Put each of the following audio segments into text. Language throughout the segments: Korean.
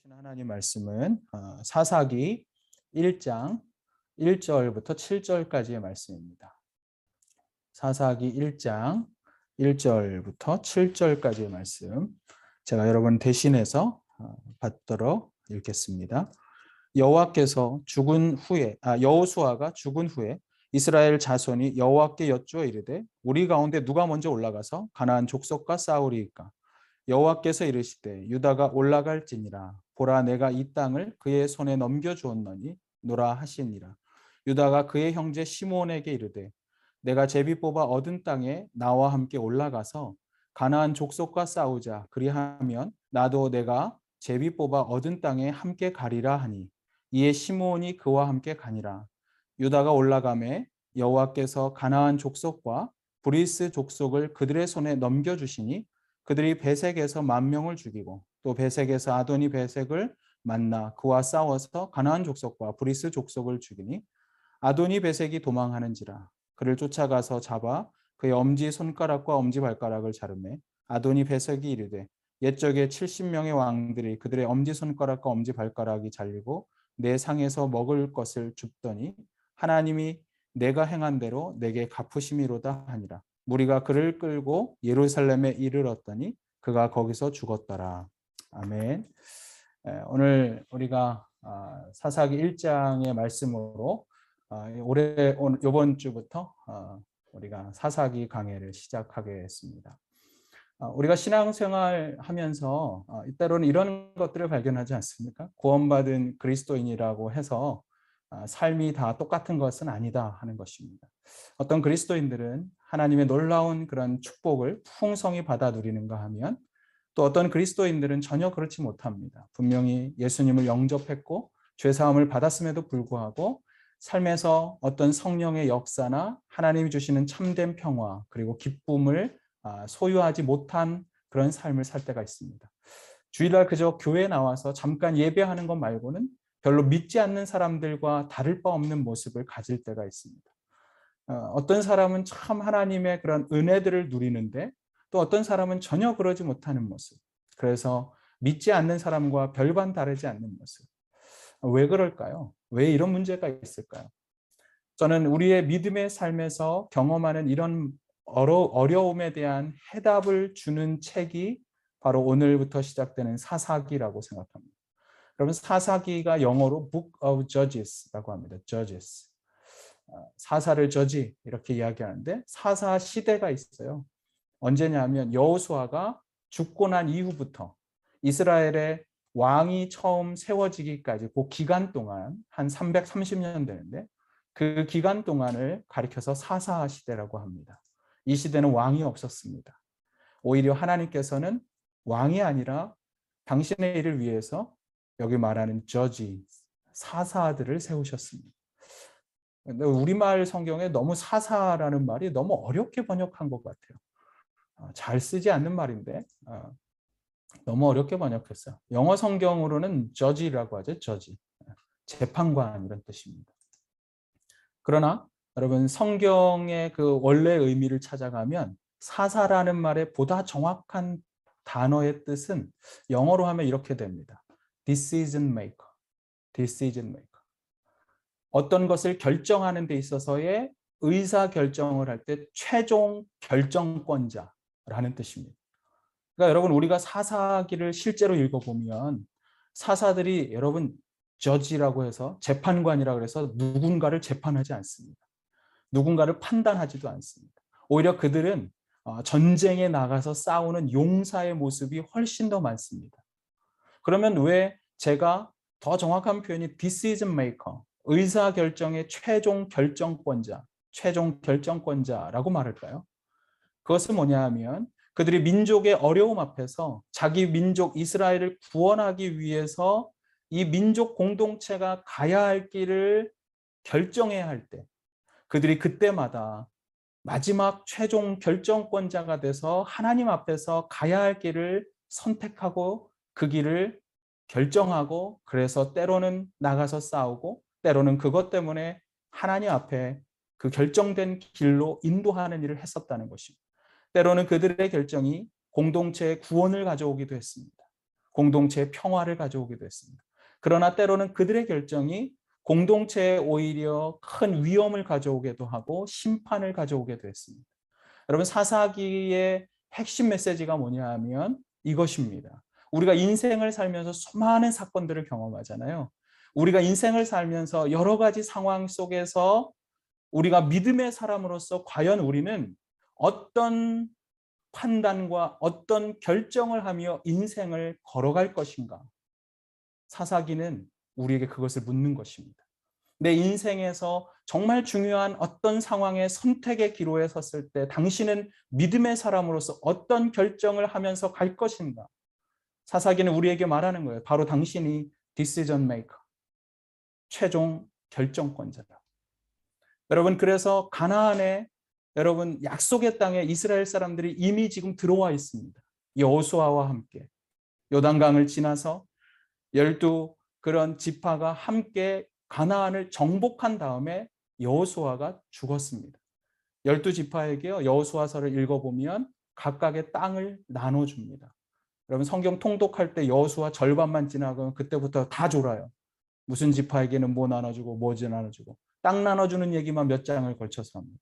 주신 하나님 말씀은 사사기 1장 1절부터 7절까지의 말씀입니다. 사사기 1장 1절부터 7절까지의 말씀, 제가 여러분 대신해서 받도록 읽겠습니다. 여호수아가 죽은 후에 이스라엘 자손이 여호와께 여쭈어 이르되 우리 가운데 누가 먼저 올라가서 가나안 족속과 싸우리이까? 여호와께서 이르시되 유다가 올라갈지니라. 보라, 내가 이 땅을 그의 손에 넘겨주었노니 노라 하시니라. 유다가 그의 형제 시므온에게 이르되 내가 제비 뽑아 얻은 땅에 나와 함께 올라가서 가나안 족속과 싸우자. 그리하면 나도 내가 제비 뽑아 얻은 땅에 함께 가리라 하니, 이에 시므온이 그와 함께 가니라. 유다가 올라가매 여호와께서 가나안 족속과 브리스 족속을 그들의 손에 넘겨주시니 그들이 베색에서 10,000명을 죽이고 또 베색에서 아도니 베색을 만나 그와 싸워서 가나안 족속과 브리스 족속을 죽이니, 아도니 베색이 도망하는지라. 그를 쫓아가서 잡아 그의 엄지 손가락과 엄지 발가락을 자르매 아도니 베색이 이르되 옛적에 70명의 왕들이 그들의 엄지 손가락과 엄지 발가락이 잘리고 내 상에서 먹을 것을 줍더니 하나님이 내가 행한 대로 내게 갚으심이로다 하니라. 무리가 그를 끌고 예루살렘에 이르렀더니 그가 거기서 죽었더라. 아멘. 오늘 우리가 사사기 1장의 말씀으로 이번 주부터 우리가 사사기 강해를 시작하겠습니다. 우리가 신앙생활 하면서 때로는 이런 것들을 발견하지 않습니까? 구원받은 그리스도인이라고 해서 삶이 다 똑같은 것은 아니다 하는 것입니다. 어떤 그리스도인들은 하나님의 놀라운 그런 축복을 풍성히 받아 누리는가 하면, 또 어떤 그리스도인들은 전혀 그렇지 못합니다. 분명히 예수님을 영접했고 죄사함을 받았음에도 불구하고 삶에서 어떤 성령의 역사나 하나님이 주시는 참된 평화 그리고 기쁨을 소유하지 못한 그런 삶을 살 때가 있습니다. 주일날 그저 교회에 나와서 잠깐 예배하는 것 말고는 별로 믿지 않는 사람들과 다를 바 없는 모습을 가질 때가 있습니다. 어떤 사람은 참 하나님의 그런 은혜들을 누리는데 또 어떤 사람은 전혀 그러지 못하는 모습. 그래서 믿지 않는 사람과 별반 다르지 않는 모습. 왜 그럴까요? 왜 이런 문제가 있을까요? 저는 우리의 믿음의 삶에서 경험하는 이런 어려움에 대한 해답을 주는 책이 바로 오늘부터 시작되는 사사기라고 생각합니다. 그러면 사사기가 영어로 Book of Judges라고 합니다. Judges. 사사를 저지 이렇게 이야기하는데, 사사 시대가 있어요. 언제냐면 여호수아가 죽고 난 이후부터 이스라엘의 왕이 처음 세워지기까지 그 기간 동안 한 330년 되는데, 그 기간 동안을 가리켜서 사사 시대라고 합니다. 이 시대는 왕이 없었습니다. 오히려 하나님께서는 왕이 아니라 당신의 일을 위해서 여기 말하는 저지, 사사들을 세우셨습니다. 근데 우리말 성경에 너무 사사라는 말이 너무 어렵게 번역한 것 같아요. 잘 쓰지 않는 말인데 너무 어렵게 번역했어요. 영어 성경으로는 judge라고 하죠. judge. 재판관 이런 뜻입니다. 그러나 여러분, 성경의 그 원래 의미를 찾아가면 사사라는 말의 보다 정확한 단어의 뜻은 영어로 하면 이렇게 됩니다. decision maker. decision maker. 어떤 것을 결정하는 데 있어서의 의사 결정을 할 때 최종 결정권자라는 뜻입니다. 그러니까 여러분, 우리가 사사기를 실제로 읽어보면 사사들이 여러분 저지라고 해서 재판관이라고 해서 누군가를 재판하지 않습니다. 누군가를 판단하지도 않습니다. 오히려 그들은 전쟁에 나가서 싸우는 용사의 모습이 훨씬 더 많습니다. 그러면 왜 제가 더 정확한 표현이 decision maker, 의사결정의 최종 결정권자라고 말할까요? 그것은 뭐냐 하면 그들이 민족의 어려움 앞에서 자기 민족 이스라엘을 구원하기 위해서 이 민족 공동체가 가야 할 길을 결정해야 할 때, 그들이 그때마다 마지막 최종 결정권자가 돼서 하나님 앞에서 가야 할 길을 선택하고 그 길을 결정하고, 그래서 때로는 나가서 싸우고 때로는 그것 때문에 하나님 앞에 그 결정된 길로 인도하는 일을 했었다는 것입니다. 때로는 그들의 결정이 공동체의 구원을 가져오기도 했습니다. 공동체의 평화를 가져오기도 했습니다. 그러나 때로는 그들의 결정이 공동체에 오히려 큰 위험을 가져오기도 하고 심판을 가져오기도 했습니다. 여러분, 사사기의 핵심 메시지가 뭐냐 하면 이것입니다. 우리가 인생을 살면서 수많은 사건들을 경험하잖아요. 우리가 인생을 살면서 여러 가지 상황 속에서 우리가 믿음의 사람으로서 과연 우리는 어떤 판단과 어떤 결정을 하며 인생을 걸어갈 것인가? 사사기는 우리에게 그것을 묻는 것입니다. 내 인생에서 정말 중요한 어떤 상황의 선택의 기로에 섰을 때 당신은 믿음의 사람으로서 어떤 결정을 하면서 갈 것인가? 사사기는 우리에게 말하는 거예요. 바로 당신이 decision maker, 최종 결정권자다. 여러분, 그래서 가나안에 여러분 약속의 땅에 이스라엘 사람들이 이미 지금 들어와 있습니다. 여호수아와 함께 요단강을 지나서 12 그런 지파가 함께 가나안을 정복한 다음에 여호수아가 죽었습니다. 12지파에게요, 여호수아서를 읽어보면 각각의 땅을 나눠줍니다. 여러분, 성경 통독할 때 여호수아 절반만 지나가면 그때부터 다 졸아요. 무슨 지파에게는 뭐 나눠주고 뭐지 나눠주고 땅 나눠주는 얘기만 몇 장을 걸쳐서 합니다.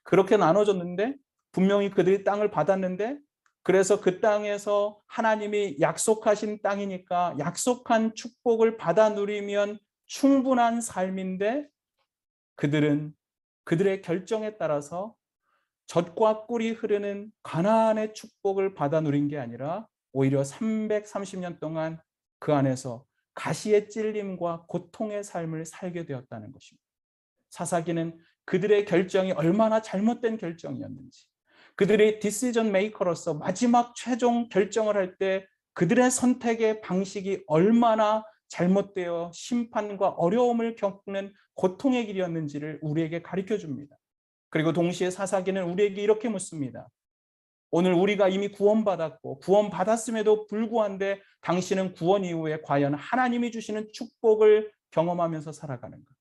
그렇게 나눠줬는데 분명히 그들이 땅을 받았는데, 그래서 그 땅에서 하나님이 약속하신 땅이니까 약속한 축복을 받아 누리면 충분한 삶인데, 그들은 그들의 결정에 따라서 젖과 꿀이 흐르는 가나안의 축복을 받아 누린 게 아니라 오히려 330년 동안 그 안에서 가시의 찔림과 고통의 삶을 살게 되었다는 것입니다. 사사기는 그들의 결정이 얼마나 잘못된 결정이었는지, 그들의 디시전 메이커로서 마지막 최종 결정을 할 때 그들의 선택의 방식이 얼마나 잘못되어 심판과 어려움을 겪는 고통의 길이었는지를 우리에게 가르쳐 줍니다. 그리고 동시에 사사기는 우리에게 이렇게 묻습니다. 오늘 우리가 이미 구원받았고 구원받았음에도 불구한데 당신은 구원 이후에 과연 하나님이 주시는 축복을 경험하면서 살아가는가?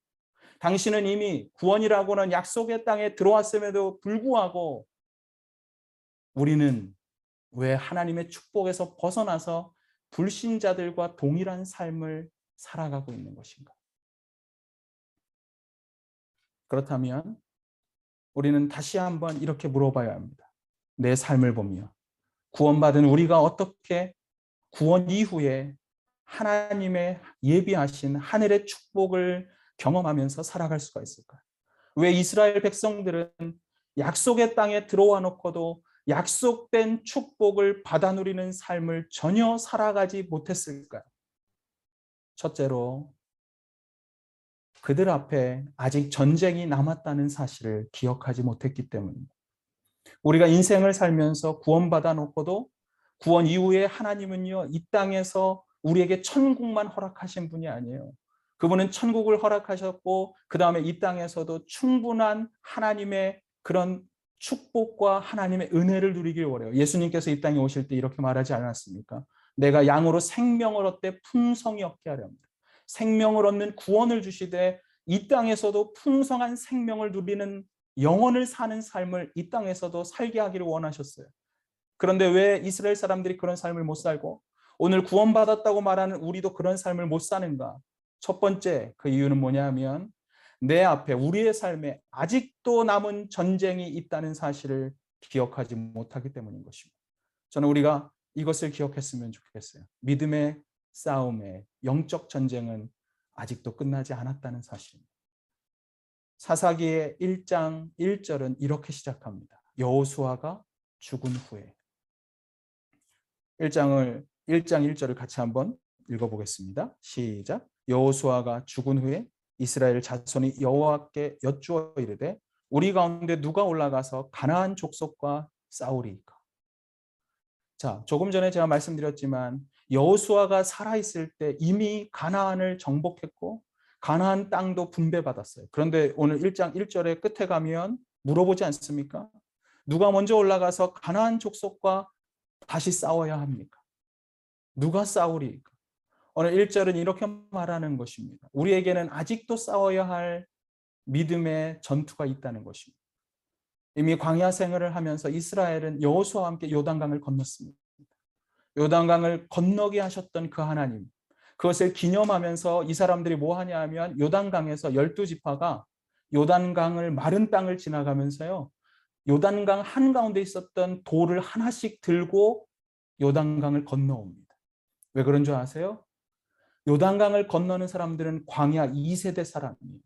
당신은 이미 구원이라고는 약속의 땅에 들어왔음에도 불구하고 우리는 왜 하나님의 축복에서 벗어나서 불신자들과 동일한 삶을 살아가고 있는 것인가? 그렇다면 우리는 다시 한번 이렇게 물어봐야 합니다. 내 삶을 보며 구원받은 우리가 어떻게 구원 이후에 하나님의 예비하신 하늘의 축복을 경험하면서 살아갈 수가 있을까요? 왜 이스라엘 백성들은 약속의 땅에 들어와 놓고도 약속된 축복을 받아 누리는 삶을 전혀 살아가지 못했을까요? 첫째로 그들 앞에 아직 전쟁이 남았다는 사실을 기억하지 못했기 때문입니다. 우리가 인생을 살면서 구원받아 놓고도 구원 이후에 하나님은요, 이 땅에서 우리에게 천국만 허락하신 분이 아니에요. 그분은 천국을 허락하셨고 그 다음에 이 땅에서도 충분한 하나님의 그런 축복과 하나님의 은혜를 누리길 원해요. 예수님께서 이 땅에 오실 때 이렇게 말하지 않았습니까? 내가 양으로 생명을 얻되 풍성히 얻게 하려 합니다. 생명을 얻는 구원을 주시되 이 땅에서도 풍성한 생명을 누리는 영혼을 사는 삶을 이 땅에서도 살게 하기를 원하셨어요. 그런데 왜 이스라엘 사람들이 그런 삶을 못 살고 오늘 구원받았다고 말하는 우리도 그런 삶을 못 사는가? 첫 번째 그 이유는 뭐냐면 내 앞에 우리의 삶에 아직도 남은 전쟁이 있다는 사실을 기억하지 못하기 때문인 것입니다. 저는 우리가 이것을 기억했으면 좋겠어요. 믿음의 싸움의 영적 전쟁은 아직도 끝나지 않았다는 사실입니다. 사사기의 1장 1절은 이렇게 시작합니다. 여호수아가 죽은 후에. 1장 1절을 같이 한번 읽어보겠습니다. 시작. 여호수아가 죽은 후에 이스라엘 자손이 여호와께 여쭈어 이르되 우리 가운데 누가 올라가서 가나안 족속과 싸우리이까? 자, 조금 전에 제가 말씀드렸지만 여호수아가 살아있을 때 이미 가나안을 정복했고 가나안 땅도 분배받았어요. 그런데 오늘 1장 1절의 끝에 가면 물어보지 않습니까? 누가 먼저 올라가서 가나안 족속과 다시 싸워야 합니까? 누가 싸우리까? 오늘 1절은 이렇게 말하는 것입니다. 우리에게는 아직도 싸워야 할 믿음의 전투가 있다는 것입니다. 이미 광야 생활을 하면서 이스라엘은 여호수아와 함께 요단강을 건넜습니다. 요단강을 건너게 하셨던 그 하나님, 그것을 기념하면서 이 사람들이 뭐 하냐 하면 요단강에서 12지파가 요단강을 마른 땅을 지나가면서요, 요단강 한가운데 있었던 돌을 하나씩 들고 요단강을 건너옵니다. 왜 그런 줄 아세요? 요단강을 건너는 사람들은 광야 2세대 사람이에요.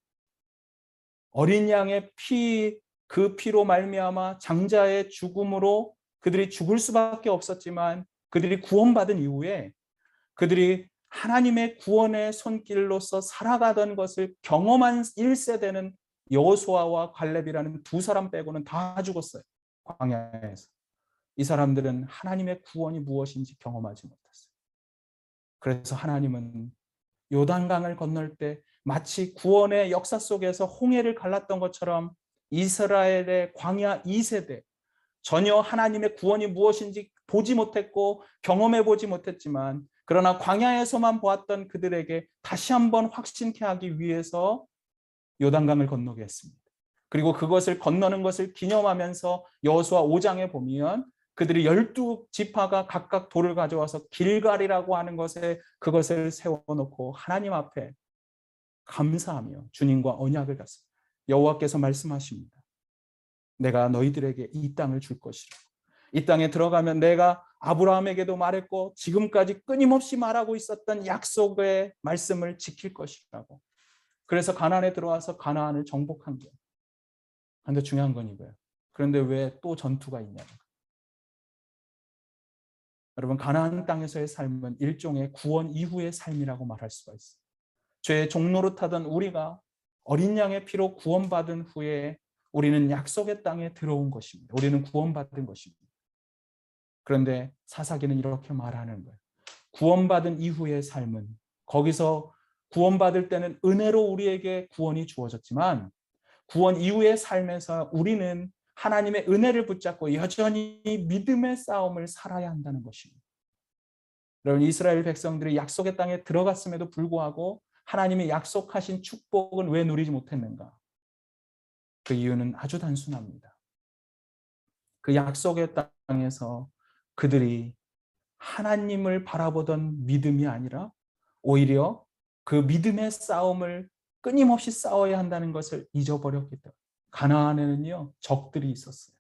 어린 양의 피, 그 피로 말미암아 장자의 죽음으로 그들이 죽을 수밖에 없었지만, 그들이 구원받은 이후에 그들이 하나님의 구원의 손길로서 살아가던 것을 경험한 1세대는 여호수아와 갈렙이라는 두 사람 빼고는 다 죽었어요. 광야에서. 이 사람들은 하나님의 구원이 무엇인지 경험하지 못했어요. 그래서 하나님은 요단강을 건널 때 마치 구원의 역사 속에서 홍해를 갈랐던 것처럼 이스라엘의 광야 2세대, 전혀 하나님의 구원이 무엇인지 보지 못했고 경험해 보지 못했지만, 그러나 광야에서만 보았던 그들에게 다시 한번 확신케 하기 위해서 요단강을 건너게 했습니다. 그리고 그것을 건너는 것을 기념하면서 여호수아 5장에 보면 그들이 12지파가 각각 돌을 가져와서 길갈이라고 하는 것에 그것을 세워놓고 하나님 앞에 감사하며 주님과 언약을 갖습니다. 여호와께서 말씀하십니다. 내가 너희들에게 이 땅을 줄 것이라. 이 땅에 들어가면 내가 아브라함에게도 말했고 지금까지 끊임없이 말하고 있었던 약속의 말씀을 지킬 것이라고. 그래서 가나안에 들어와서 가나안을 정복한 거예요. 그런데 중요한 건 이거예요. 그런데 왜 또 전투가 있냐는 거예요. 여러분, 가나안 땅에서의 삶은 일종의 구원 이후의 삶이라고 말할 수가 있어요. 죄의 종로로 타던 우리가 어린 양의 피로 구원받은 후에 우리는 약속의 땅에 들어온 것입니다. 우리는 구원받은 것입니다. 그런데 사사기는 이렇게 말하는 거예요. 구원받은 이후의 삶은, 거기서 구원받을 때는 은혜로 우리에게 구원이 주어졌지만 구원 이후의 삶에서 우리는 하나님의 은혜를 붙잡고 여전히 믿음의 싸움을 살아야 한다는 것입니다. 여러분, 이스라엘 백성들이 약속의 땅에 들어갔음에도 불구하고 하나님이 약속하신 축복은 왜 누리지 못했는가? 그 이유는 아주 단순합니다. 그 약속의 땅에서 그들이 하나님을 바라보던 믿음이 아니라 오히려 그 믿음의 싸움을 끊임없이 싸워야 한다는 것을 잊어버렸기 때문에. 가나안에는요, 적들이 있었어요.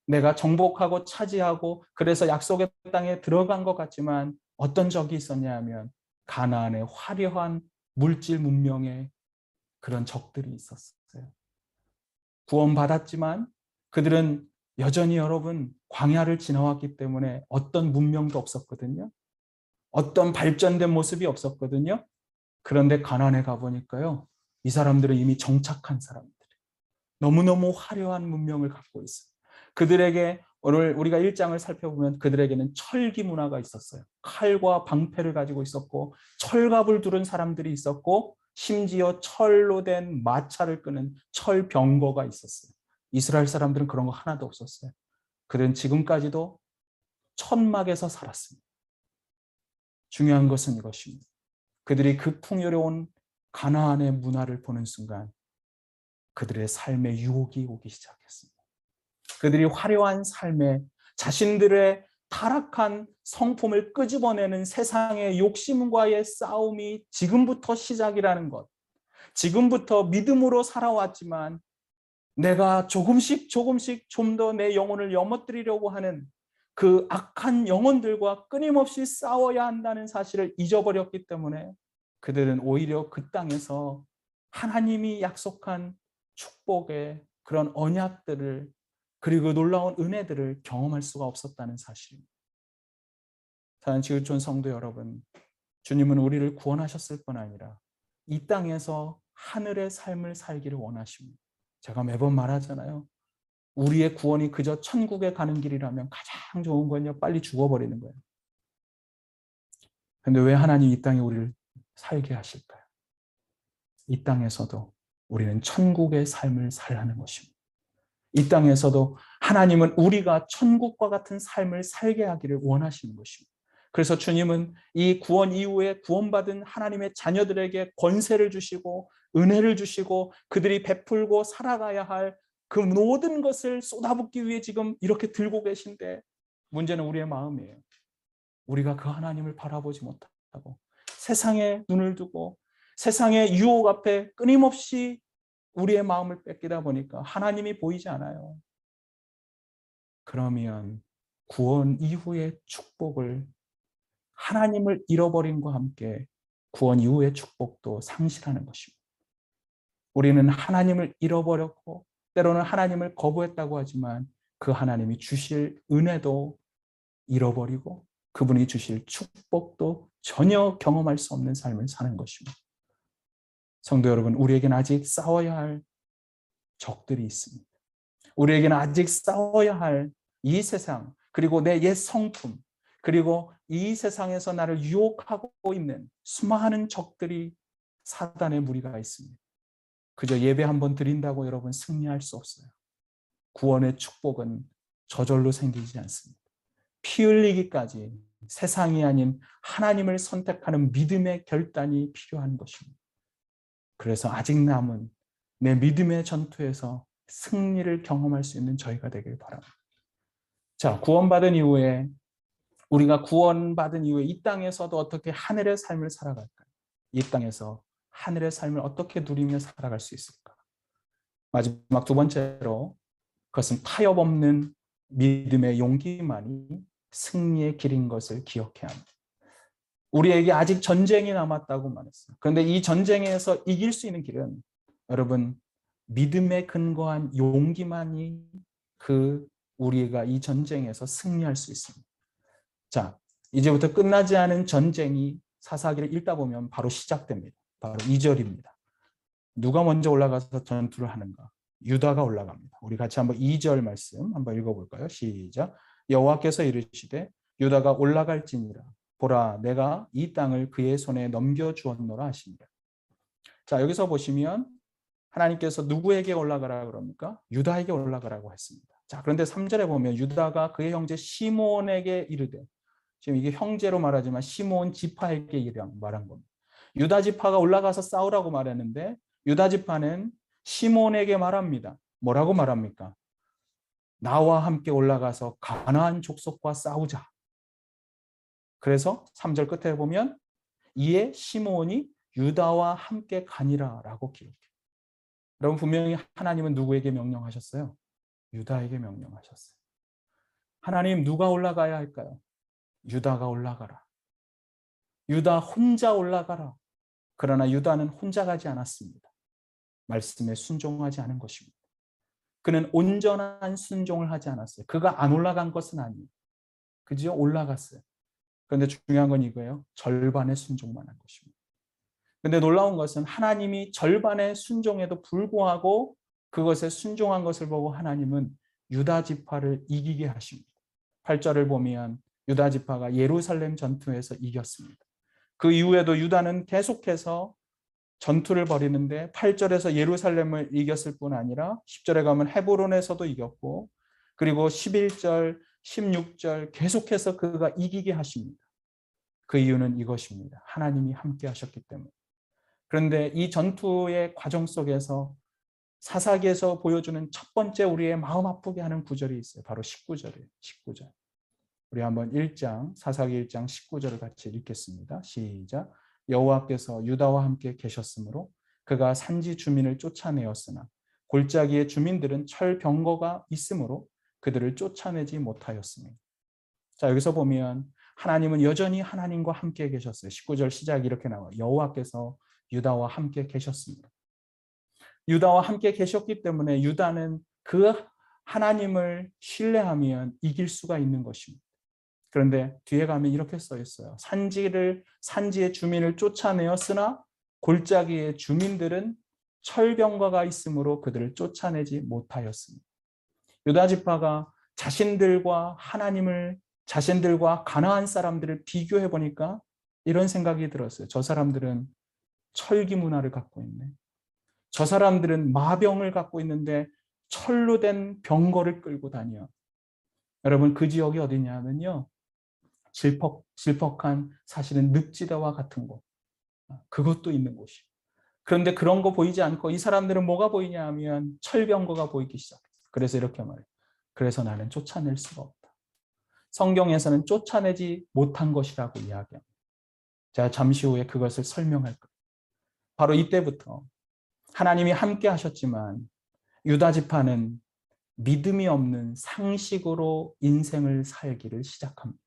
내가 정복하고 차지하고 그래서 약속의 땅에 들어간 것 같지만 어떤 적이 있었냐 하면 가나안의 화려한 물질 문명의 그런 적들이 있었어요. 구원받았지만 그들은 여전히 여러분 광야를 지나왔기 때문에 어떤 문명도 없었거든요. 어떤 발전된 모습이 없었거든요. 그런데 가나안에 가보니까요, 이 사람들은 이미 정착한 사람들이에요. 너무너무 화려한 문명을 갖고 있어요. 그들에게 오늘 우리가 1장을 살펴보면 그들에게는 철기 문화가 있었어요. 칼과 방패를 가지고 있었고 철갑을 두른 사람들이 있었고 심지어 철로 된 마차를 끄는 철병거가 있었어요. 이스라엘 사람들은 그런 거 하나도 없었어요. 그들은 지금까지도 천막에서 살았습니다. 중요한 것은 이것입니다. 그들이 그 풍요로운 가나안의 문화를 보는 순간 그들의 삶에 유혹이 오기 시작했습니다. 그들이 화려한 삶에 자신들의 타락한 성품을 끄집어내는 세상의 욕심과의 싸움이 지금부터 시작이라는 것. 지금부터 믿음으로 살아왔지만 내가 조금씩 좀 더 내 영혼을 연못들이려고 하는 그 악한 영혼들과 끊임없이 싸워야 한다는 사실을 잊어버렸기 때문에 그들은 오히려 그 땅에서 하나님이 약속한 축복의 그런 언약들을, 그리고 놀라운 은혜들을 경험할 수가 없었다는 사실입니다. 사랑하는 지구촌 성도 여러분, 주님은 우리를 구원하셨을 뿐 아니라 이 땅에서 하늘의 삶을 살기를 원하십니다. 제가 매번 말하잖아요. 우리의 구원이 그저 천국에 가는 길이라면 가장 좋은 건요, 빨리 죽어버리는 거예요. 그런데 왜 하나님 이 땅에 우리를 살게 하실까요? 이 땅에서도 우리는 천국의 삶을 살라는 것입니다. 이 땅에서도 하나님은 우리가 천국과 같은 삶을 살게 하기를 원하시는 것입니다. 그래서 주님은 이 구원 이후에 구원받은 하나님의 자녀들에게 권세를 주시고 은혜를 주시고 그들이 베풀고 살아가야 할 그 모든 것을 쏟아붓기 위해 지금 이렇게 들고 계신데, 문제는 우리의 마음이에요. 우리가 그 하나님을 바라보지 못하고 세상에 눈을 두고 세상의 유혹 앞에 끊임없이 우리의 마음을 뺏기다 보니까 하나님이 보이지 않아요. 그러면 구원 이후의 축복을 하나님을 잃어버림과 함께 구원 이후의 축복도 상실하는 것입니다. 우리는 하나님을 잃어버렸고 때로는 하나님을 거부했다고 하지만 그 하나님이 주실 은혜도 잃어버리고 그분이 주실 축복도 전혀 경험할 수 없는 삶을 사는 것입니다. 성도 여러분, 우리에게는 아직 싸워야 할 적들이 있습니다. 우리에게는 아직 싸워야 할 이 세상, 그리고 내 옛 성품, 그리고 이 세상에서 나를 유혹하고 있는 수많은 적들이 사단의 무리가 있습니다. 그저 예배 한번 드린다고 여러분 승리할 수 없어요. 구원의 축복은 저절로 생기지 않습니다. 피 흘리기까지 세상이 아닌 하나님을 선택하는 믿음의 결단이 필요한 것입니다. 그래서 아직 남은 내 믿음의 전투에서 승리를 경험할 수 있는 저희가 되길 바랍니다. 자, 구원받은 이후에 우리가 구원받은 이후에 이 땅에서도 어떻게 하늘의 삶을 살아갈까요? 이 땅에서 하늘의 삶을 어떻게 누리며 살아갈 수 있을까? 마지막 두 번째로 그것은 타협 없는 믿음의 용기만이 승리의 길인 것을 기억해야 합니다. 우리에게 아직 전쟁이 남았다고 말했어요. 그런데 이 전쟁에서 이길 수 있는 길은 여러분 믿음에 근거한 용기만이 우리가 이 전쟁에서 승리할 수 있습니다. 자, 이제부터 끝나지 않은 전쟁이 사사기를 읽다 보면 바로 시작됩니다. 바로 2절입니다. 누가 먼저 올라가서 전투를 하는가? 유다가 올라갑니다. 우리 같이 한번 2절 말씀 한번 읽어볼까요? 시작. 여호와께서 이르시되 유다가 올라갈지니라. 보라, 내가 이 땅을 그의 손에 넘겨주었노라 하시니라. 자, 여기서 보시면 하나님께서 누구에게 올라가라 그럽니까? 유다에게 올라가라고 했습니다. 자, 그런데 3절에 보면 유다가 그의 형제 시므온에게 이르되, 지금 이게 형제로 말하지만 시므온 지파에게 말한 겁니다. 유다 지파가 올라가서 싸우라고 말했는데 유다 지파는 시므온에게 말합니다. 뭐라고 말합니까? 나와 함께 올라가서 가나안 족속과 싸우자. 그래서 3절 끝에 보면 이에 시므온이 유다와 함께 가니라라고 기록해요. 여러분 분명히 하나님은 누구에게 명령하셨어요? 유다에게 명령하셨어요. 하나님 누가 올라가야 할까요? 유다가 올라가라. 유다 혼자 올라가라. 그러나 유다는 혼자 가지 않았습니다. 말씀에 순종하지 않은 것입니다. 그는 온전한 순종을 하지 않았어요. 그가 안 올라간 것은 아니에요. 그죠? 올라갔어요. 그런데 중요한 건 이거예요. 절반의 순종만 한 것입니다. 그런데 놀라운 것은 하나님이 절반의 순종에도 불구하고 그것에 순종한 것을 보고 하나님은 유다 지파를 이기게 하십니다. 8절을 보면 유다 지파가 예루살렘 전투에서 이겼습니다. 그 이후에도 유다는 계속해서 전투를 벌이는데 8절에서 예루살렘을 이겼을 뿐 아니라 10절에 가면 헤브론에서도 이겼고 그리고 11절, 16절 계속해서 그가 이기게 하십니다. 그 이유는 이것입니다. 하나님이 함께 하셨기 때문에. 그런데 이 전투의 과정 속에서 사사기에서 보여주는 첫 번째 우리의 마음 아프게 하는 구절이 있어요. 바로 19절이에요. 19절. 우리 한번 1장, 사사기 1장 19절을 같이 읽겠습니다. 시작. 여호와께서 유다와 함께 계셨으므로 그가 산지 주민을 쫓아내었으나 골짜기의 주민들은 철병거가 있으므로 그들을 쫓아내지 못하였습니다. 자, 여기서 보면 하나님은 여전히 하나님과 함께 계셨어요. 19절 시작이 이렇게 나와요. 여호와께서 유다와 함께 계셨습니다. 유다와 함께 계셨기 때문에 유다는 그 하나님을 신뢰하면 이길 수가 있는 것입니다. 그런데 뒤에 가면 이렇게 써 있어요. 산지의 주민을 쫓아내었으나 골짜기의 주민들은 철병거가 있으므로 그들을 쫓아내지 못하였습니다. 유다 지파가 자신들과 가나안 사람들을 비교해 보니까 이런 생각이 들었어요. 저 사람들은 철기 문화를 갖고 있네. 저 사람들은 마병을 갖고 있는데 철로 된 병거를 끌고 다녀. 여러분 그 지역이 어디냐면요. 질퍽한 사실은 늪지대와 같은 곳. 그것도 있는 곳이. 그런데 그런 거 보이지 않고 이 사람들은 뭐가 보이냐 하면 철병거가 보이기 시작했어요. 그래서 이렇게 말해요. 그래서 나는 쫓아낼 수가 없다. 성경에서는 쫓아내지 못한 것이라고 이야기합니다. 제가 잠시 후에 그것을 설명할 거예요. 바로 이때부터 하나님이 함께 하셨지만 유다 지파는 믿음이 없는 상식으로 인생을 살기를 시작합니다.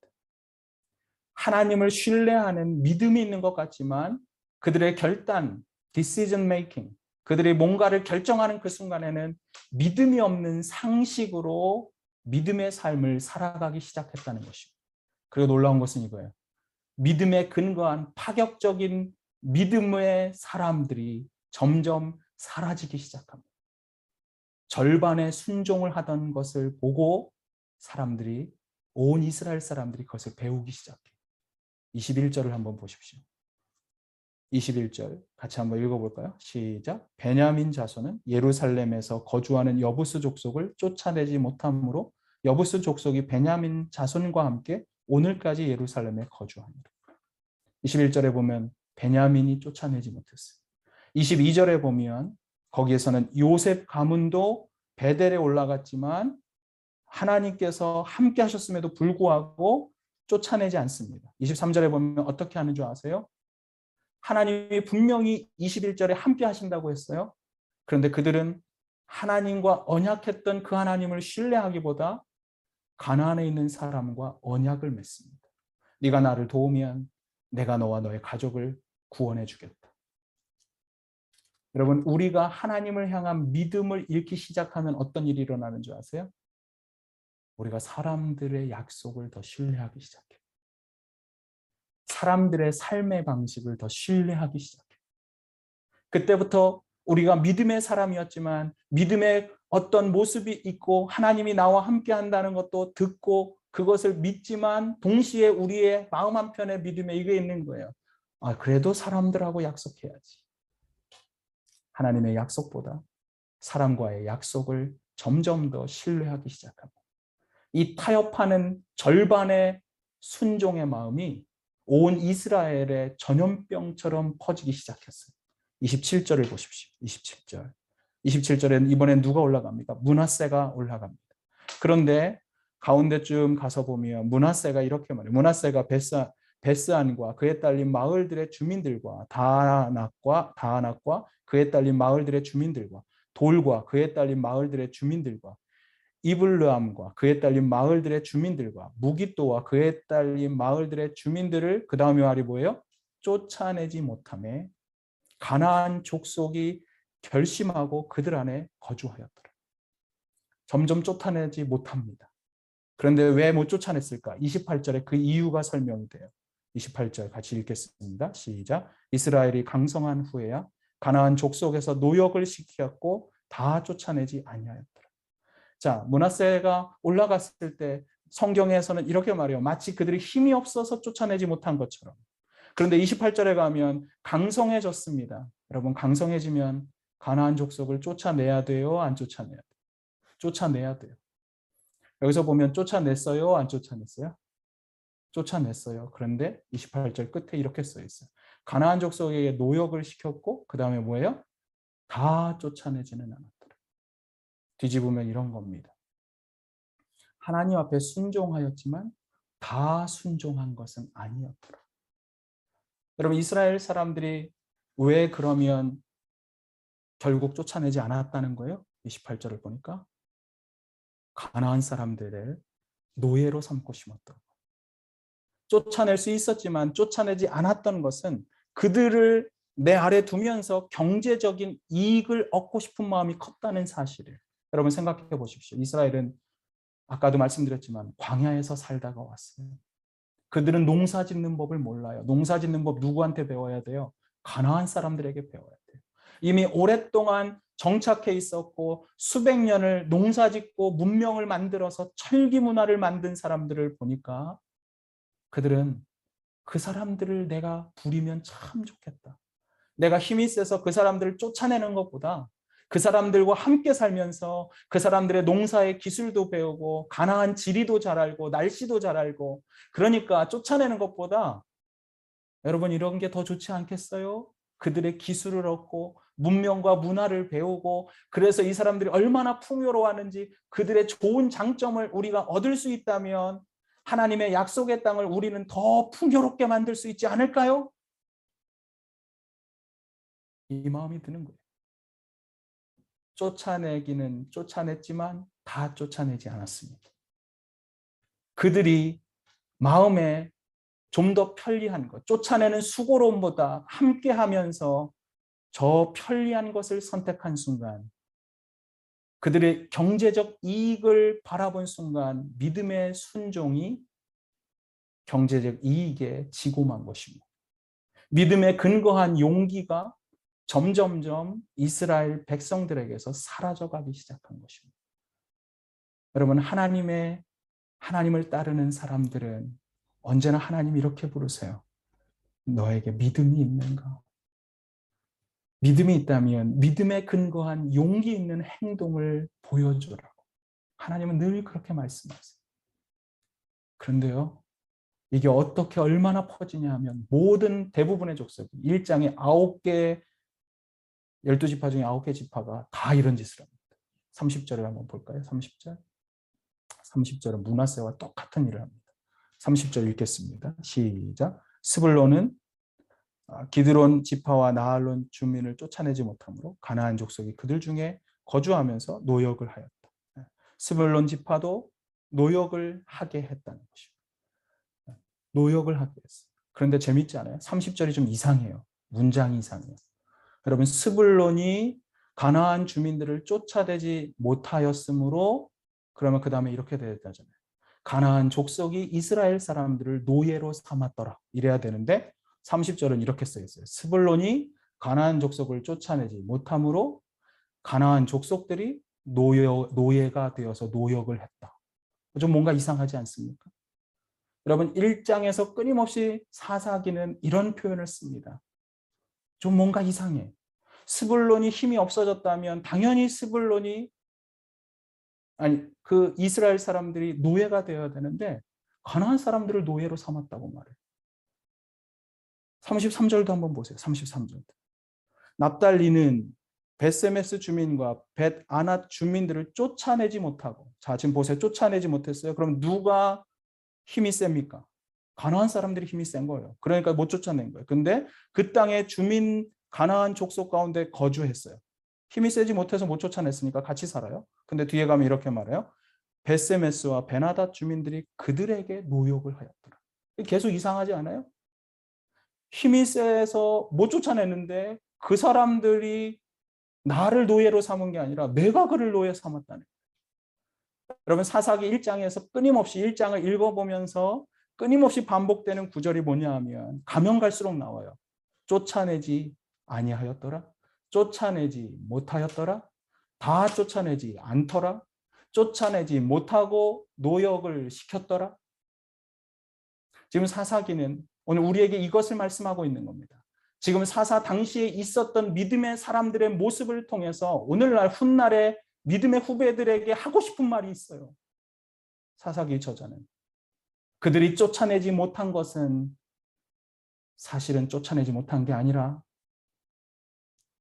하나님을 신뢰하는 믿음이 있는 것 같지만 그들의 결단, decision making, 그들이 뭔가를 결정하는 그 순간에는 믿음이 없는 상식으로 믿음의 삶을 살아가기 시작했다는 것입니다. 그리고 놀라운 것은 이거예요. 믿음에 근거한 파격적인 믿음의 사람들이 점점 사라지기 시작합니다. 절반의 순종을 하던 것을 보고 사람들이, 온 이스라엘 사람들이 그것을 배우기 시작해요. 21절을 한번 보십시오. 21절 같이 한번 읽어볼까요? 시작. 베냐민 자손은 예루살렘에서 거주하는 여부스 족속을 쫓아내지 못하므로 여부스 족속이 베냐민 자손과 함께 오늘까지 예루살렘에 거주합니다. 21절에 보면 베냐민이 쫓아내지 못했어요. 22절에 보면 거기에서는 요셉 가문도 베델에 올라갔지만 하나님께서 함께 하셨음에도 불구하고 쫓아내지 않습니다. 23절에 보면 어떻게 하는 줄 아세요? 하나님이 분명히 21절에 함께 하신다고 했어요. 그런데 그들은 하나님과 언약했던 그 하나님을 신뢰하기보다 가나안에 있는 사람과 언약을 맺습니다. 네가 나를 도우면 내가 너와 너의 가족을 구원해 주겠다. 여러분, 우리가 하나님을 향한 믿음을 잃기 시작하면 어떤 일이 일어나는 줄 아세요? 우리가 사람들의 약속을 더 신뢰하기 시작해요. 사람들의 삶의 방식을 더 신뢰하기 시작해요. 그때부터 우리가 믿음의 사람이었지만 믿음의 어떤 모습이 있고 하나님이 나와 함께 한다는 것도 듣고 그것을 믿지만 동시에 우리의 마음 한편에 믿음에 이게 있는 거예요. 그래도 사람들하고 약속해야지. 하나님의 약속보다 사람과의 약속을 점점 더 신뢰하기 시작합니다. 이 타협하는 절반의 순종의 마음이 온 이스라엘의 전염병처럼 퍼지기 시작했어요. 27절을 보십시오. 27절. 27절에는 이번엔 누가 올라갑니까? 므낫세가 올라갑니다. 그런데 가운데쯤 가서 보면 므낫세가 이렇게 말해요. 므낫세가 베스안과 그에 딸린 마을들의 주민들과 다낙과 그에 딸린 마을들의 주민들과 돌과 그에 딸린 마을들의 주민들과 이블르암과 그에 딸린 마을들의 주민들과 무기또와 그에 딸린 마을들의 주민들을 그 다음에 말이 뭐예요? 쫓아내지 못하며 가나안 족속이 결심하고 그들 안에 거주하였더라. 점점 쫓아내지 못합니다. 그런데 왜 못 쫓아냈을까? 28절에 그 이유가 설명이 돼요. 28절 같이 읽겠습니다. 시작. 이스라엘이 강성한 후에야 가나안 족속에서 노역을 시켰고 다 쫓아내지 아니하였더라. 자, 므낫세가 올라갔을 때 성경에서는 이렇게 말해요. 마치 그들이 힘이 없어서 쫓아내지 못한 것처럼. 그런데 28절에 가면 강성해졌습니다. 여러분, 강성해지면 가나안 족속을 쫓아내야 돼요? 안 쫓아내야 돼요? 쫓아내야 돼요. 여기서 보면 쫓아냈어요? 안 쫓아냈어요? 쫓아냈어요. 그런데 28절 끝에 이렇게 써 있어요. 가나안 족속에게 노역을 시켰고 그 다음에 뭐예요? 다 쫓아내지는 않았더라. 뒤집으면 이런 겁니다. 하나님 앞에 순종하였지만 다 순종한 것은 아니었더라. 여러분, 이스라엘 사람들이 왜 그러면 결국 쫓아내지 않았다는 거예요? 28절을 보니까 가나안 사람들을 노예로 삼고 심었던 거예요. 쫓아낼 수 있었지만 쫓아내지 않았던 것은 그들을 내 아래 두면서 경제적인 이익을 얻고 싶은 마음이 컸다는 사실을 여러분 생각해 보십시오. 이스라엘은 아까도 말씀드렸지만 광야에서 살다가 왔어요. 그들은 농사 짓는 법을 몰라요. 농사 짓는 법 누구한테 배워야 돼요? 가나안 사람들에게 배워야 돼요. 이미 오랫동안 정착해 있었고 수백 년을 농사 짓고 문명을 만들어서 철기 문화를 만든 사람들을 보니까 그들은 그 사람들을 내가 부리면 참 좋겠다. 내가 힘이 세서 그 사람들을 쫓아내는 것보다 그 사람들과 함께 살면서 그 사람들의 농사의 기술도 배우고 가나안 지리도 잘 알고 날씨도 잘 알고 그러니까 쫓아내는 것보다 여러분 이런 게 더 좋지 않겠어요? 그들의 기술을 얻고 문명과 문화를 배우고 그래서 이 사람들이 얼마나 풍요로워하는지 그들의 좋은 장점을 우리가 얻을 수 있다면 하나님의 약속의 땅을 우리는 더 풍요롭게 만들 수 있지 않을까요? 이 마음이 드는 거예요. 쫓아내기는 쫓아냈지만 다 쫓아내지 않았습니다. 그들이 마음에 좀 더 편리한 것, 쫓아내는 수고로움보다 함께 하면서 저 편리한 것을 선택한 순간, 그들의 경제적 이익을 바라본 순간 믿음의 순종이 경제적 이익에 지고만 것입니다. 믿음에 근거한 용기가 점점점 이스라엘 백성들에게서 사라져가기 시작한 것입니다. 여러분, 하나님을 따르는 사람들은 언제나 하나님이 이렇게 부르세요. 너에게 믿음이 있는가? 믿음이 있다면 믿음에 근거한 용기 있는 행동을 보여주라고. 하나님은 늘 그렇게 말씀하세요. 그런데요, 이게 어떻게 얼마나 퍼지냐 하면 모든 대부분의 족속이 1장에 9개 12지파 중에 9개 지파가 다 이런 짓을 합니다. 30절을 한번 볼까요? 30절. 30절은 므낫세와 똑같은 일을 합니다. 30절 읽겠습니다. 시작. 스불론은 기드론 지파와 나할론 주민을 쫓아내지 못하므로 가나안 족속이 그들 중에 거주하면서 노역을 하였다. 스불론 지파도 노역을 하게 했다는 것입니다. 노역을 하게 했어요. 그런데 재밌지 않아요? 30절이 좀 이상해요. 문장이 이상해요. 여러분, 스불론이 가나안 주민들을 쫓아내지 못하였으므로 그러면 그 다음에 이렇게 되었다잖아요. 가나안 족속이 이스라엘 사람들을 노예로 삼았더라. 이래야 되는데 30절은 이렇게 써 있어요. 스불론이 가나안 족속을 쫓아내지 못함으로 가나안 족속들이 노예가 되어서 노역을 했다. 좀 뭔가 이상하지 않습니까? 여러분, 1장에서 끊임없이 사사기는 이런 표현을 씁니다. 좀 뭔가 이상해. 스불론이 힘이 없어졌다면 당연히 그 이스라엘 사람들이 노예가 되어야 되는데 가나안 사람들을 노예로 삼았다고 말해요. 33절도 한번 보세요. 33절. 납달리는 벳세메스 주민과 벳아낫 주민들을 쫓아내지 못하고, 자 지금 보세요. 쫓아내지 못했어요. 그럼 누가 힘이 셉니까? 가나안 사람들이 힘이 센 거예요. 그러니까 못 쫓아낸 거예요. 근데 그 땅에 가나안 족속 가운데 거주했어요. 힘이 세지 못해서 못 쫓아냈으니까 같이 살아요. 근데 뒤에 가면 이렇게 말해요. 벳세메스와 베나닷 주민들이 그들에게 노역을 하였더라. 계속 이상하지 않아요? 힘이 세서 못 쫓아냈는데 그 사람들이 나를 노예로 삼은 게 아니라 내가 그를 노예 삼았다는 거예요. 여러분, 사사기 1장에서 끊임없이 1장을 읽어보면서 끊임없이 반복되는 구절이 뭐냐 하면 가면 갈수록 나와요. 쫓아내지 아니하였더라. 쫓아내지 못하였더라. 다 쫓아내지 않더라. 쫓아내지 못하고 노역을 시켰더라. 지금 사사기는 오늘 우리에게 이것을 말씀하고 있는 겁니다. 지금 사사 당시에 있었던 믿음의 사람들의 모습을 통해서 오늘날 훗날의 믿음의 후배들에게 하고 싶은 말이 있어요. 사사기 저자는 그들이 쫓아내지 못한 것은 사실은 쫓아내지 못한 게 아니라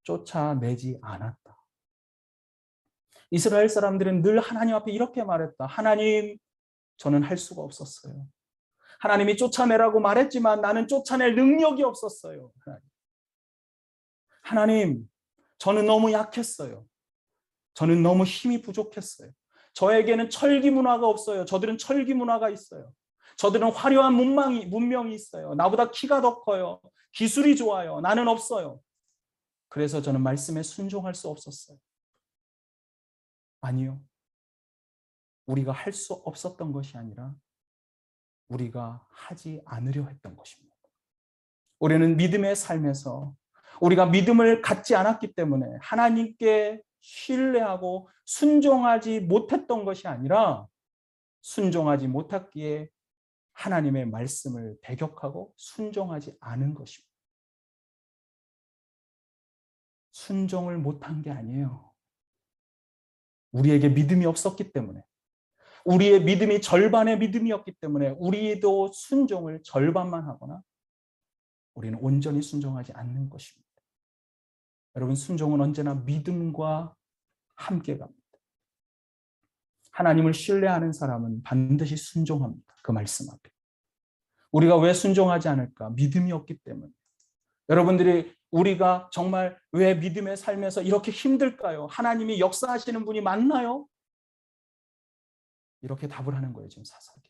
쫓아내지 않았다. 이스라엘 사람들은 늘 하나님 앞에 이렇게 말했다. 하나님, 저는 할 수가 없었어요. 하나님이 쫓아내라고 말했지만 나는 쫓아낼 능력이 없었어요. 하나님, 저는 너무 약했어요. 저는 너무 힘이 부족했어요. 저에게는 철기 문화가 없어요. 저들은 철기 문화가 있어요. 저들은 화려한 문명이 있어요. 나보다 키가 더 커요. 기술이 좋아요. 나는 없어요. 그래서 저는 말씀에 순종할 수 없었어요. 아니요. 우리가 할 수 없었던 것이 아니라 우리가 하지 않으려 했던 것입니다. 우리는 믿음의 삶에서 우리가 믿음을 갖지 않았기 때문에 하나님께 신뢰하고 순종하지 못했던 것이 아니라 순종하지 못했기에 하나님의 말씀을 배격하고 순종하지 않은 것입니다. 순종을 못한 게 아니에요. 우리에게 믿음이 없었기 때문에, 우리의 믿음이 절반의 믿음이었기 때문에 우리도 순종을 절반만 하거나 우리는 온전히 순종하지 않는 것입니다. 여러분, 순종은 언제나 믿음과 함께 갑니다. 하나님을 신뢰하는 사람은 반드시 순종합니다. 그 말씀 앞에. 우리가 왜 순종하지 않을까? 믿음이 없기 때문에. 여러분들이 우리가 정말 왜 믿음의 삶에서 이렇게 힘들까요? 하나님이 역사하시는 분이 맞나요? 이렇게 답을 하는 거예요, 지금 사사기.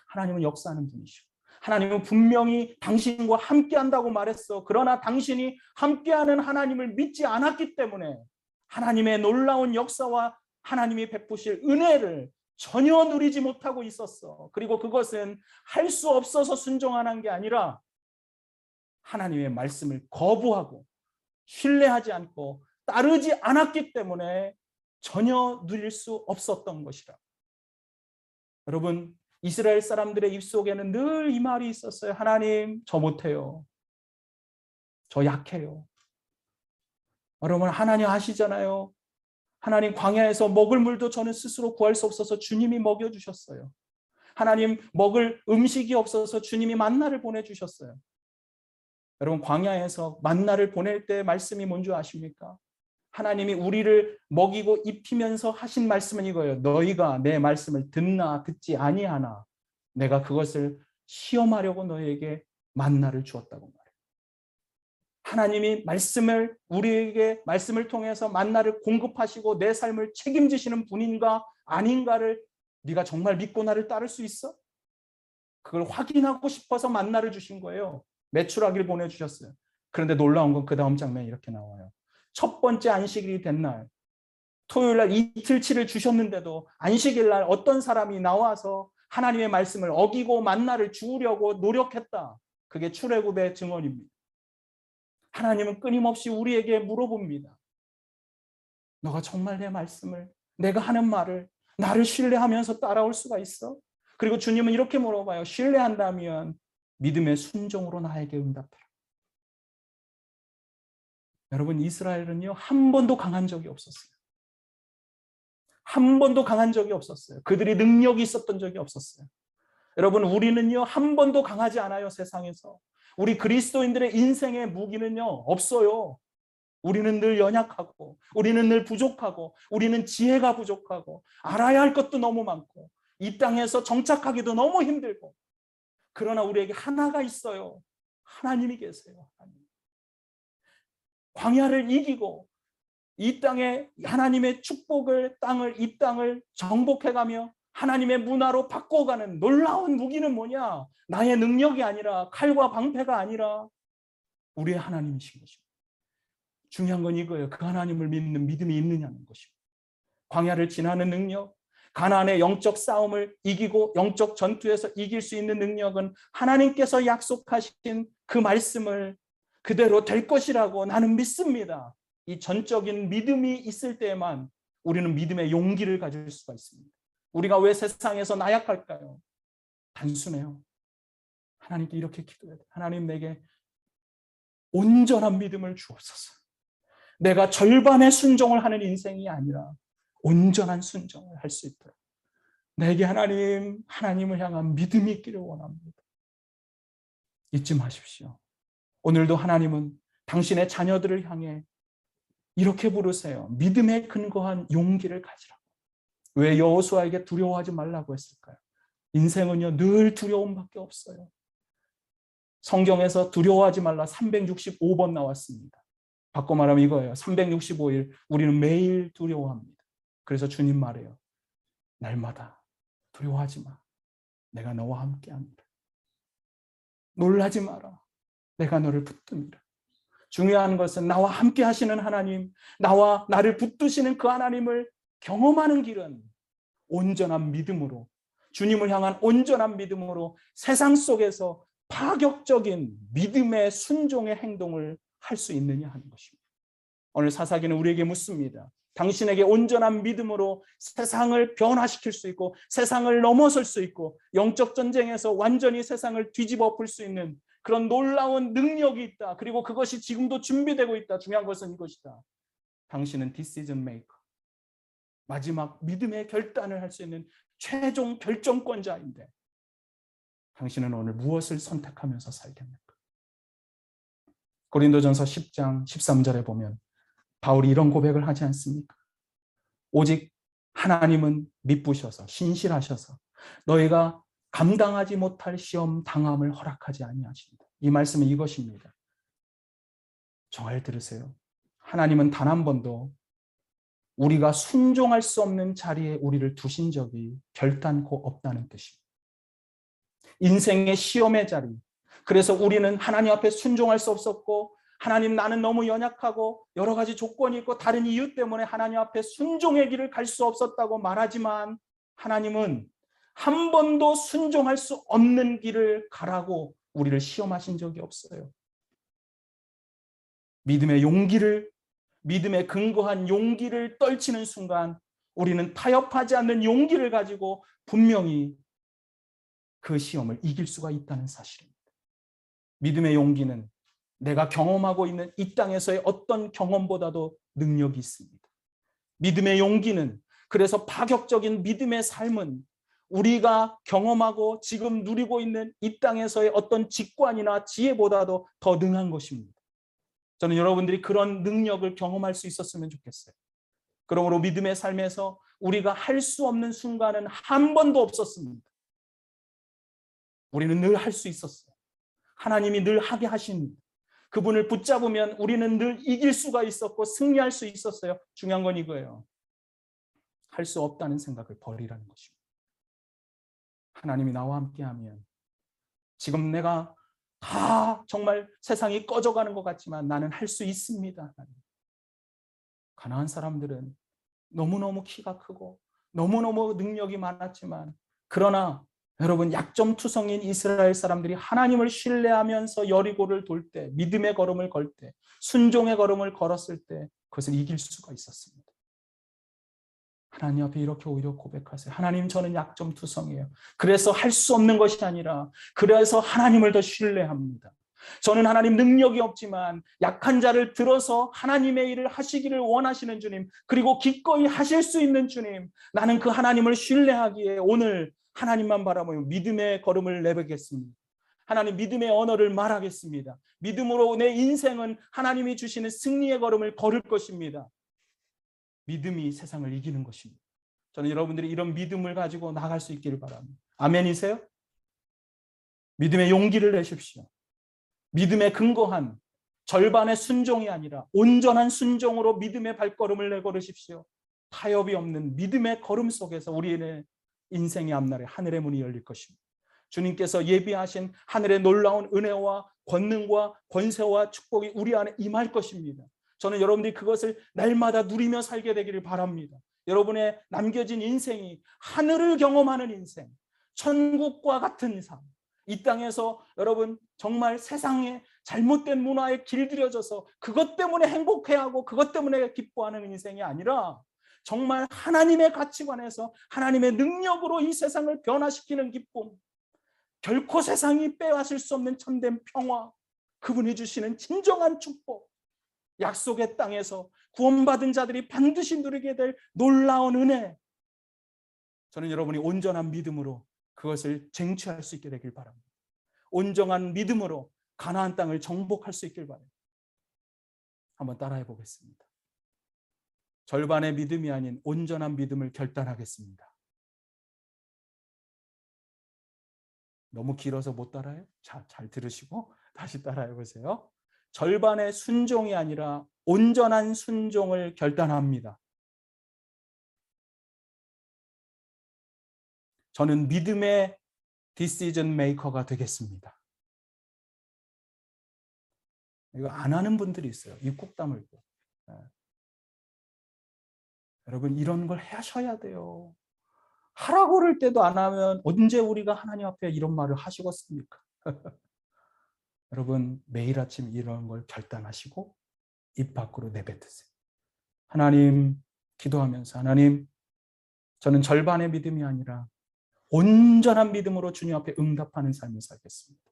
하나님은 역사하는 분이시고 하나님은 분명히 당신과 함께한다고 말했어. 그러나 당신이 함께하는 하나님을 믿지 않았기 때문에 하나님의 놀라운 역사와 하나님이 베푸실 은혜를 전혀 누리지 못하고 있었어. 그리고 그것은 할 수 없어서 순종하는 게 아니라 하나님의 말씀을 거부하고 신뢰하지 않고 따르지 않았기 때문에 전혀 누릴 수 없었던 것이라. 여러분, 이스라엘 사람들의 입속에는 늘 이 말이 있었어요. 하나님, 저 못해요. 저 약해요. 여러분, 하나님 아시잖아요. 하나님, 광야에서 먹을 물도 저는 스스로 구할 수 없어서 주님이 먹여주셨어요. 하나님, 먹을 음식이 없어서 주님이 만나를 보내주셨어요. 여러분, 광야에서 만나를 보낼 때 말씀이 뭔지 아십니까? 하나님이 우리를 먹이고 입히면서 하신 말씀은 이거예요. 너희가 내 말씀을 듣나 듣지 아니하나 내가 그것을 시험하려고 너희에게 만나를 주었다고 말해요. 하나님이 말씀을 우리에게 말씀을 통해서 만나를 공급하시고 내 삶을 책임지시는 분인가 아닌가를 네가 정말 믿고 나를 따를 수 있어? 그걸 확인하고 싶어서 만나를 주신 거예요. 메추라기를 보내주셨어요. 그런데 놀라운 건 그 다음 장면이 이렇게 나와요. 첫 번째 안식일이 된 날, 토요일 날 이틀치를 주셨는데도 안식일 날 어떤 사람이 나와서 하나님의 말씀을 어기고 만나를 주우려고 노력했다. 그게 출애굽의 증언입니다. 하나님은 끊임없이 우리에게 물어봅니다. 너가 정말 내 말씀을, 내가 하는 말을, 나를 신뢰하면서 따라올 수가 있어? 그리고 주님은 이렇게 물어봐요. 신뢰한다면 믿음의 순종으로 나에게 응답해라. 여러분, 이스라엘은요, 한 번도 강한 적이 없었어요. 한 번도 강한 적이 없었어요. 그들이 능력이 있었던 적이 없었어요. 여러분, 우리는요, 한 번도 강하지 않아요, 세상에서. 우리 그리스도인들의 인생의 무기는요, 없어요. 우리는 늘 연약하고, 우리는 늘 부족하고, 우리는 지혜가 부족하고, 알아야 할 것도 너무 많고, 이 땅에서 정착하기도 너무 힘들고, 그러나 우리에게 하나가 있어요. 하나님이 계세요. 하나님. 광야를 이기고 이 땅에 하나님의 축복을 이 땅을 정복해가며 하나님의 문화로 바꿔가는 놀라운 무기는 뭐냐? 나의 능력이 아니라 칼과 방패가 아니라 우리의 하나님이신 것입니다. 중요한 건 이거예요. 그 하나님을 믿는 믿음이 있느냐는 것입니다. 광야를 지나는 능력, 가나안의 영적 싸움을 이기고 영적 전투에서 이길 수 있는 능력은 하나님께서 약속하신 그 말씀을 그대로 될 것이라고 나는 믿습니다. 이 전적인 믿음이 있을 때에만 우리는 믿음의 용기를 가질 수가 있습니다. 우리가 왜 세상에서 나약할까요? 단순해요. 하나님께 이렇게 기도해야 돼요. 하나님, 내게 온전한 믿음을 주옵소서. 내가 절반의 순종을 하는 인생이 아니라 온전한 순종을 할 수 있도록 내게 하나님을 향한 믿음이 있기를 원합니다. 잊지 마십시오. 오늘도 하나님은 당신의 자녀들을 향해 이렇게 부르세요. 믿음에 근거한 용기를 가지라고. 왜 여호수아에게 두려워하지 말라고 했을까요? 인생은요, 늘 두려움밖에 없어요. 성경에서 두려워하지 말라 365번 나왔습니다. 바꿔 말하면 이거예요. 365일 우리는 매일 두려워합니다. 그래서 주님 말해요. 날마다 두려워하지 마. 내가 너와 함께합니다. 놀라지 마라. 내가 너를 붙듭니다. 중요한 것은 나와 함께 하시는 하나님, 나와 나를 붙드시는 그 하나님을 경험하는 길은 온전한 믿음으로, 주님을 향한 온전한 믿음으로 세상 속에서 파격적인 믿음의 순종의 행동을 할 수 있느냐 하는 것입니다. 오늘 사사기는 우리에게 묻습니다. 당신에게 온전한 믿음으로 세상을 변화시킬 수 있고 세상을 넘어설 수 있고 영적 전쟁에서 완전히 세상을 뒤집어 엎을 수 있는 그런 놀라운 능력이 있다. 그리고 그것이 지금도 준비되고 있다. 중요한 것은 이것이다. 당신은 decision maker. 마지막 믿음의 결단을 할 수 있는 최종 결정권자인데 당신은 오늘 무엇을 선택하면서 살겠는가? 고린도전서 10장 13절에 보면 바울이 이런 고백을 하지 않습니까? 오직 하나님은 미쁘셔서 신실하셔서 너희가 감당하지 못할 시험 당함을 허락하지 아니하신다. 이 말씀은 이것입니다. 잘 들으세요. 하나님은 단 한 번도 우리가 순종할 수 없는 자리에 우리를 두신 적이 결단코 없다는 뜻입니다. 인생의 시험의 자리. 그래서 우리는 하나님 앞에 순종할 수 없었고, 하나님 나는 너무 연약하고 여러 가지 조건이 있고 다른 이유 때문에 하나님 앞에 순종의 길을 갈 수 없었다고 말하지만, 하나님은 한 번도 순종할 수 없는 길을 가라고 우리를 시험하신 적이 없어요. 믿음에 근거한 용기를 떨치는 순간 우리는 타협하지 않는 용기를 가지고 분명히 그 시험을 이길 수가 있다는 사실입니다. 믿음의 용기는 내가 경험하고 있는 이 땅에서의 어떤 경험보다도 능력이 있습니다. 믿음의 용기는, 그래서 파격적인 믿음의 삶은 우리가 경험하고 지금 누리고 있는 이 땅에서의 어떤 직관이나 지혜보다도 더 능한 것입니다. 저는 여러분들이 그런 능력을 경험할 수 있었으면 좋겠어요. 그러므로 믿음의 삶에서 우리가 할 수 없는 순간은 한 번도 없었습니다. 우리는 늘 할 수 있었어요. 하나님이 늘 하게 하신 그분을 붙잡으면 우리는 늘 이길 수가 있었고 승리할 수 있었어요. 중요한 건 이거예요. 할 수 없다는 생각을 버리라는 것입니다. 하나님이 나와 함께하면 지금 내가 다 정말 세상이 꺼져가는 것 같지만 나는 할 수 있습니다. 가나안 사람들은 너무너무 키가 크고 너무너무 능력이 많았지만, 그러나 여러분, 약점투성인 이스라엘 사람들이 하나님을 신뢰하면서 여리고를 돌 때, 믿음의 걸음을 걸 때, 순종의 걸음을 걸었을 때 그것을 이길 수가 있었습니다. 하나님 앞에 이렇게 오히려 고백하세요. 하나님, 저는 약점투성이에요. 그래서 할 수 없는 것이 아니라 그래서 하나님을 더 신뢰합니다. 저는 하나님 능력이 없지만 약한 자를 들어서 하나님의 일을 하시기를 원하시는 주님, 그리고 기꺼이 하실 수 있는 주님, 나는 그 하나님을 신뢰하기에 오늘 하나님만 바라보며 믿음의 걸음을 내뱉겠습니다. 하나님, 믿음의 언어를 말하겠습니다. 믿음으로 내 인생은 하나님이 주시는 승리의 걸음을 걸을 것입니다. 믿음이 세상을 이기는 것입니다. 저는 여러분들이 이런 믿음을 가지고 나갈 수 있기를 바랍니다. 아멘이세요? 믿음의 용기를 내십시오. 믿음에 근거한 절반의 순종이 아니라 온전한 순종으로 믿음의 발걸음을 내걸으십시오. 타협이 없는 믿음의 걸음 속에서 우리의 인생의 앞날에 하늘의 문이 열릴 것입니다. 주님께서 예비하신 하늘의 놀라운 은혜와 권능과 권세와 축복이 우리 안에 임할 것입니다. 저는 여러분들이 그것을 날마다 누리며 살게 되기를 바랍니다. 여러분의 남겨진 인생이 하늘을 경험하는 인생, 천국과 같은 삶, 이 땅에서 여러분 정말 세상에 잘못된 문화에 길들여져서 그것 때문에 행복해하고 그것 때문에 기뻐하는 인생이 아니라 정말 하나님의 가치관에서 하나님의 능력으로 이 세상을 변화시키는 기쁨, 결코 세상이 빼앗을 수 없는 참된 평화, 그분이 주시는 진정한 축복, 약속의 땅에서 구원받은 자들이 반드시 누리게 될 놀라운 은혜, 저는 여러분이 온전한 믿음으로 그것을 쟁취할 수 있게 되길 바랍니다. 온전한 믿음으로 가나안 땅을 정복할 수 있길 바랍니다. 한번 따라해 보겠습니다. 절반의 믿음이 아닌 온전한 믿음을 결단하겠습니다. 너무 길어서 못 따라해요? 자, 잘 들으시고 다시 따라해 보세요. 절반의 순종이 아니라 온전한 순종을 결단합니다. 저는 믿음의 디시전 메이커가 되겠습니다. 이거 안 하는 분들이 있어요. 입국 다물고. 여러분, 이런 걸 하셔야 돼요. 하라고 그럴 때도 안 하면 언제 우리가 하나님 앞에 이런 말을 하시겠습니까? 여러분, 매일 아침 이런 걸 결단하시고 입 밖으로 내뱉으세요. 하나님, 기도하면서 하나님, 저는 절반의 믿음이 아니라 온전한 믿음으로 주님 앞에 응답하는 삶을 살겠습니다.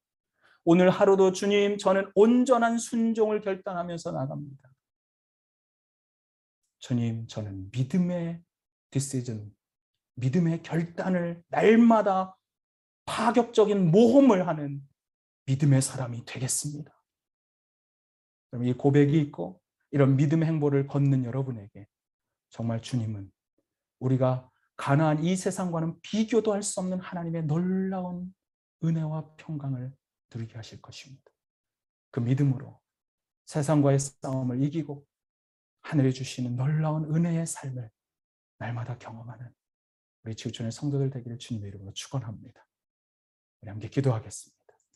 오늘 하루도 주님, 저는 온전한 순종을 결단하면서 나갑니다. 주님, 저는 믿음의 디시전, 믿음의 결단을 날마다 파격적인 모험을 하는 믿음의 사람이 되겠습니다. 그럼 이 고백이 있고 이런 믿음의 행보를 걷는 여러분에게 정말 주님은 우리가 가나안 이 세상과는 비교도 할 수 없는 하나님의 놀라운 은혜와 평강을 누리게 하실 것입니다. 그 믿음으로 세상과의 싸움을 이기고 하늘에 주시는 놀라운 은혜의 삶을 날마다 경험하는 우리 지구촌의 성도들 되기를 주님의 이름으로 축원합니다. 우리 함께 기도하겠습니다.